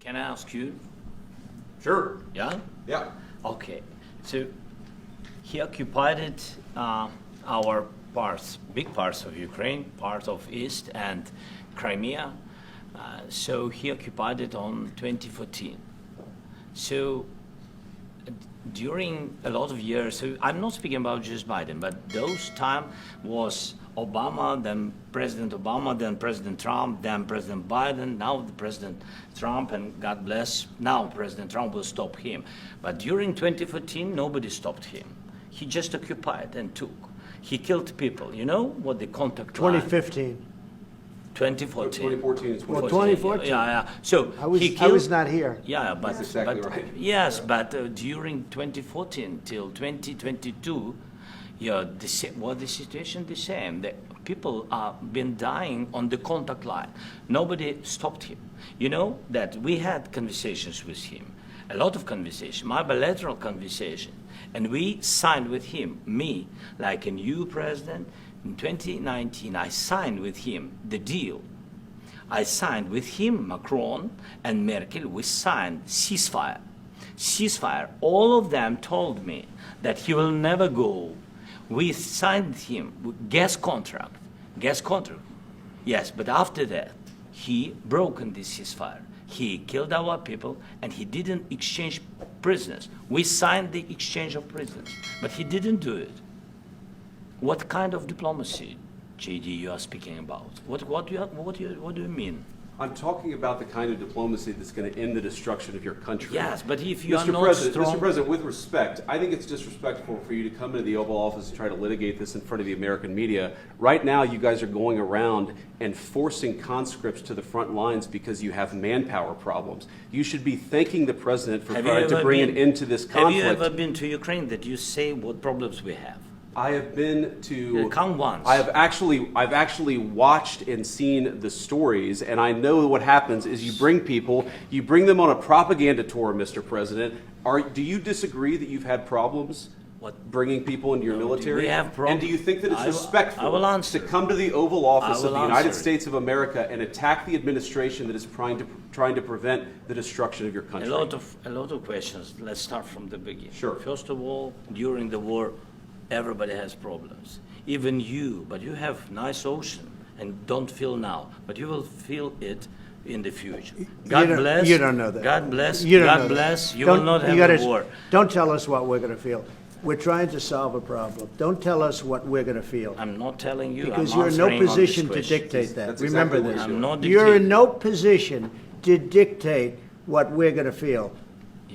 Can I ask you? Sure. Yeah? Yeah. Okay. So he occupied our parts, big parts of Ukraine, part of East and Crimea. So he occupied it on 2014. So during a lot of years, so I'm not speaking about just Biden, but those time was Obama, then President Obama, then President Trump, then President Biden, now the President Trump, and God bless, now President Trump will stop him. But during 2014, nobody stopped him. He just occupied and took. He killed people. You know what the contact line? 2015. 2014. 2014 and 2014. Well, 2014. Yeah. So I was not here. Yeah, but That's exactly but, right. Yes, but during 2014 till 2022, the situation the same. The people have been dying on the contact line. Nobody stopped him. You know that we had conversations with him, a lot of conversation, my bilateral conversation, and we signed with him, me, like a new president. In 2019, I signed with him the deal. I signed with him, Macron and Merkel, we signed ceasefire. Ceasefire, all of them told me that he will never go. We signed him with gas contract, yes, but after that, he broken this ceasefire. He killed our people and he didn't exchange prisoners. We signed the exchange of prisoners, but he didn't do it. What kind of diplomacy, JD, you are speaking about? What do you mean? I'm talking about the kind of diplomacy that's going to end the destruction of your country. Yes, but if you are Mr. not President, strong... Mr. President, with respect, I think it's disrespectful for you to come into the Oval Office and try to litigate this in front of the American media. Right now, you guys are going around and forcing conscripts to the front lines because you have manpower problems. You should be thanking the President for trying to bring an end to this conflict. Have you ever been to Ukraine that you say what problems we have? I have been to. Come once. I've actually watched and seen the stories, and I know what happens is you bring people, you bring them on a propaganda tour, Mr. President. Do you disagree that you've had problems bringing people into your military? We have problems. And do you think that it's respectful to come to the Oval Office of the United States of America and attack the administration that is trying to prevent the destruction of your country? A lot of questions. Let's start from the beginning. Sure. First of all, during the war, everybody has problems. Even you, but you have nice ocean and don't feel now, but you will feel it in the future. God bless. You don't know that. God bless. You don't God know bless. that. You will not have a war. Don't tell us what we're going to feel. We're trying to solve a problem. Don't tell us what we're going to feel. I'm not telling you. Because I'm you're in no answering on this position to question. dictate that. That's Remember exactly this. what I'm not You're dictating. in no position to dictate what we're going to feel.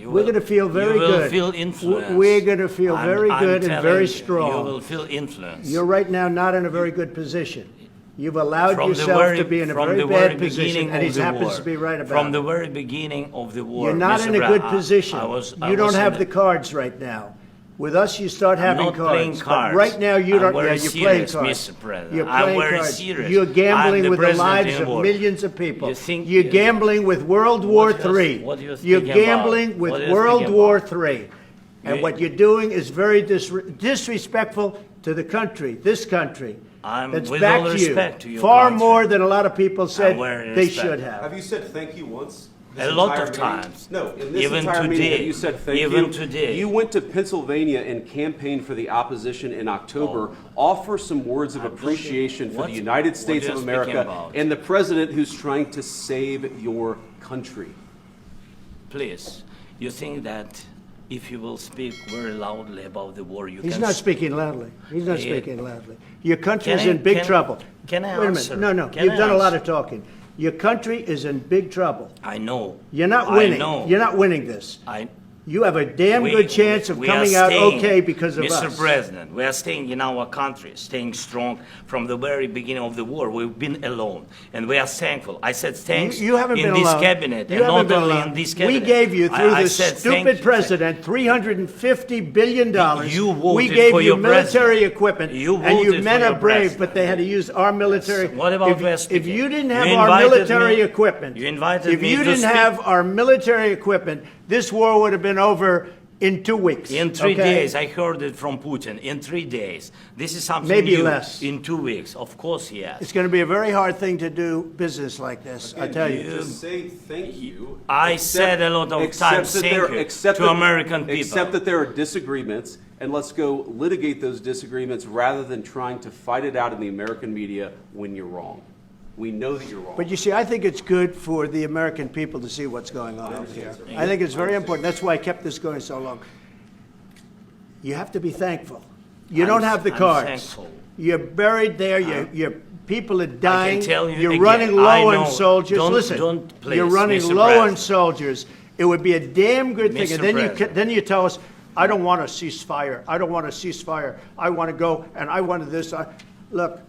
We're going to feel very good. You will feel influenced. We're going to feel very good and very strong. You will feel influenced. You're right now not in a very good position. You've allowed From the yourself to be in a from very the bad very position, beginning and he of the happens war. to be right about From it. the very beginning of the war. You're not Mr. in a good Brown, position. I You don't was have in the cards right now. With us, you start having not playing cards. But cards. right now, you I'm don't. very You're playing serious, cards. Mr. President. You're I'm playing very cards. serious. You're gambling I'm the with the president lives in of war. millions of people. You think- You're gambling with World War III. What are you You're thinking gambling about? with What are you World thinking War about? III. And You- what you're doing is very disrespectful to the country, this country. That's with back all to respect to your far country. more than a lot of people said very they respect. should Have have. you said thank you once? This A lot entire of meeting? times. No, in this Even entire meeting, today. have you said thank you? Even today. You went to Pennsylvania and campaigned for the opposition in October. Offer some words of appreciation for the United States what of are you speaking America about? and the president who's trying to save your country. Please, you think that if you will speak very loudly about the war, you He's can... not speaking loudly. He's not Yeah. speaking loudly. Your country is Can I- in big can- trouble. can I Wait a answer? minute. No. Can You've I done a lot answer? of talking. Your country is in big trouble. I know. You're not I winning. know. You're not winning this. I, You have a damn we- good chance of we are coming out staying, okay because of Mr. us. President, we are staying in our country, staying strong from the very beginning of the war. We've been alone, and we are thankful. I said thanks You haven't in been this alone. cabinet, You and haven't not been only alone. in this cabinet. We gave you, through I this said thank stupid you. president, $350 billion. You voted We gave for you your military president. equipment. You and you voted men for are your brave, president. but they had to use our military. What about if, West if speaking? you didn't You have our invited military me- equipment, you invited if me you to didn't speak. have our military equipment, this war would have been over In 2 weeks. In 3 okay? days, I heard it from Putin. In 3 days, this is something Maybe new. less. In 2 weeks, of course, yes. It's going to be a very hard thing to do business like this, I tell you. Just say thank you. I said a lot of times thank you to American people. Accept that there are disagreements, and let's go litigate those disagreements rather than trying to fight it out in the American media when you're wrong. We know that you're wrong. But you see, I think it's good for the American people to see what's going on out here. I think it's very important. That's why I kept this going so long. You have to be thankful. You don't have the I'm cards. thankful. You're buried there. Your people are dying. I can tell you You're again, running I low know. on soldiers. Listen, Please, you're running Mr. low on President. soldiers. It would be a damn good thing. Mr. And then President. then you tell us, I don't want a ceasefire. I don't want a ceasefire. I want to go and I wanted this. Look,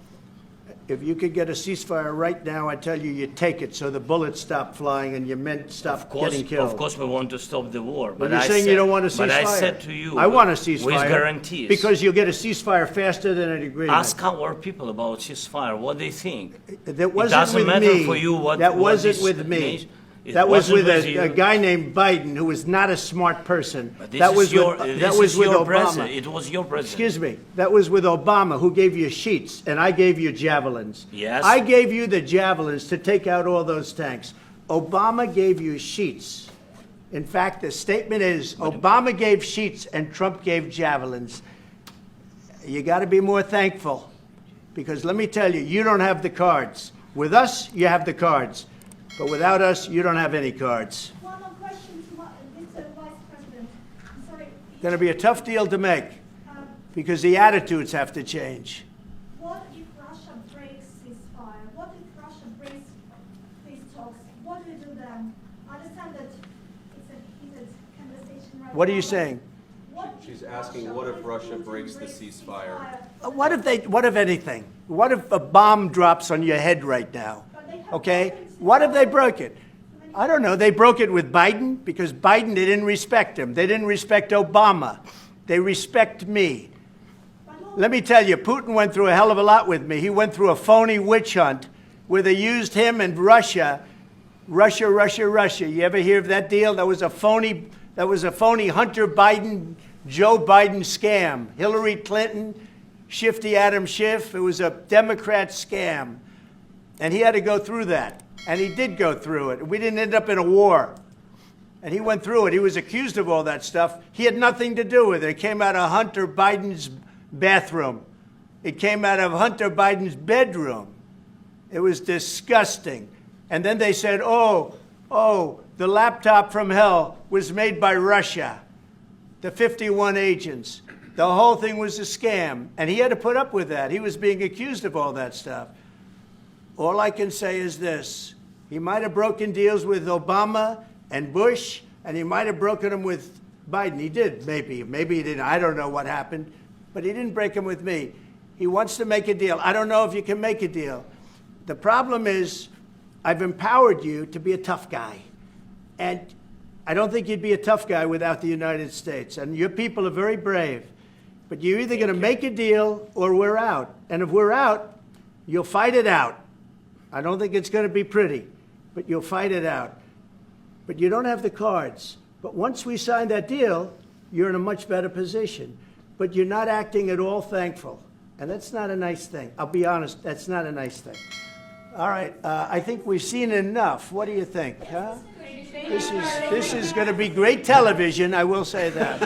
if you could get a ceasefire right now, I tell you, you take it so the bullets stop flying and your men stop getting killed. Of course, we want to stop the war. But But you're I saying said, you don't want a ceasefire. But I said to you, I want a ceasefire. with guarantees. Because you'll get a ceasefire faster than an agreement. Ask our people about ceasefire, what they think. That wasn't it doesn't with matter me. for you what. That what wasn't this with me. nation- it That was wasn't with you. a guy named Biden who was not a smart person. But this That is was your, with, this that was is with your Obama. president. It was your president. Excuse me. That was with Obama, who gave you sheets, and I gave you javelins. Yes. I gave you the javelins to take out all those tanks. Obama gave you sheets. In fact, the statement is Obama gave sheets and Trump gave javelins. You got to be more thankful, because let me tell you, you don't have the cards. With us, you have the cards. But without us, you don't have any cards. One more question to Mr. Vice President. I'm sorry. Going to be a tough deal to make, because the attitudes have to change. What if Russia breaks ceasefire? What if Russia breaks these talks? What do we do then? I understand that it's a heated conversation right now. What are you saying? What if She's asking, what if Russia breaks the ceasefire? What if anything? What if a bomb drops on your head right now? Okay? What if they broke it? I don't know. They broke it with Biden because Biden, they didn't respect him. They didn't respect Obama. They respect me. Let me tell you, Putin went through a hell of a lot with me. He went through a phony witch hunt where they used him and Russia. Russia. You ever hear of that deal? That was a phony Hunter Biden, Joe Biden scam. Hillary Clinton, Shifty Adam Schiff. It was a Democrat scam. And he had to go through that. And he did go through it. We didn't end up in a war. And he went through it. He was accused of all that stuff. He had nothing to do with it. It came out of Hunter Biden's bathroom. It came out of Hunter Biden's bedroom. It was disgusting. And then they said, oh, the laptop from hell was made by Russia. The 51 agents. The whole thing was a scam. And he had to put up with that. He was being accused of all that stuff. All I can say is this. He might have broken deals with Obama and Bush, and he might have broken them with Biden. He did, maybe. Maybe he didn't. I don't know what happened. But he didn't break them with me. He wants to make a deal. I don't know if you can make a deal. The problem is I've empowered you to be a tough guy. And I don't think you'd be a tough guy without the United States. And your people are very brave. But you're either going to make a deal or we're out. And if we're out, you'll fight it out. I don't think it's going to be pretty, but you'll fight it out. But you don't have the cards. But once we sign that deal, you're in a much better position. But you're not acting at all thankful. And that's not a nice thing. I'll be honest, that's not a nice thing. All right, I think we've seen enough. What do you think? Huh? This is going to be great television, I will say that.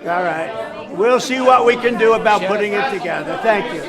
All right. We'll see what we can do about putting it together. Thank you.